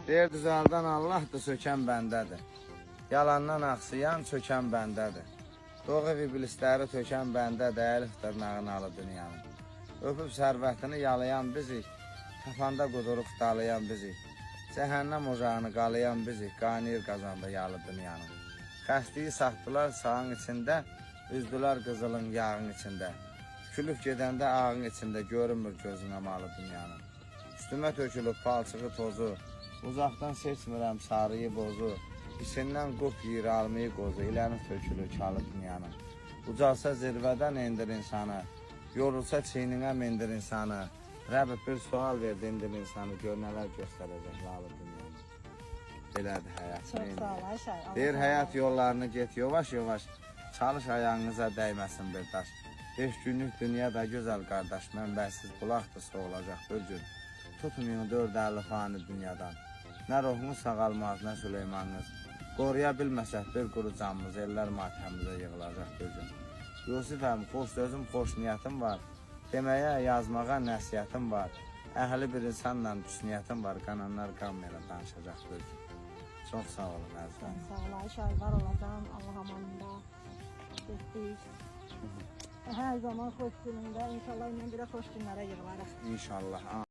Deyir düzəldən Allahdır, sökən bəndədir. Yalandan axsayan, çökən bəndədir. Doğu iblisləri tökən bəndədir, əlif dırnağını alı dünyanın. Öpüb sərvətini yalayan bizik, tapanda qudurub dalayan bizik. Cəhənnəm ocağını qalayan bizik, qaynayır qazanda yalı dünyanın. Xəstliyi saxdılar sağın içində, üzdülər qızılın yağın içində. Külüb gedəndə ağın içində, görünmür gözünə malı dünyanın. Üstümə tökülüb palçığı tozu, uzaqdan seçmirəm sarıyı bozu. İçindən qurt yiyir almayı qozu, iləmi tökülür kalı dünyanın. Ucalsa zirvədən endir insanı, yorulsa çiyninə mindir insanı. Rəbb bir sual ver, dindir insanı, gör nələr göstərəcək lalı dünyanın. Belədir həyat. Çox sağ ol Ayşay. Deyir həyat yollarını get yavaş yavaş, çalış ayağınıza dəyməsin bir daş. 5 günlük dünya da gözəl qardaş, mənbəsiz bulaqdır soğulacaq bir gün. Tutmayın 450 fani dünyadan. Nə ruhumuz sağalmaz, nə Süleymanınız. Qoruya bilməsək bir quru canımız, ellər matəmizə yığılacaq bir gün. Yusuf əmi, xoş sözüm, xoş niyyətim var. Deməyə, yazmağa nəsiyyətim var. Əhli bir insanla düşünniyyətim var, qananlar qanmayla danışacaq bir gün. Çox sağ olun, əzizəm. Sağ ol Ayşay, var olacağım, Allah amanında. Getdik. Hər zaman xoş günündə, inşallah ilə bir xoş günlərə yığılarıq. İnşallah.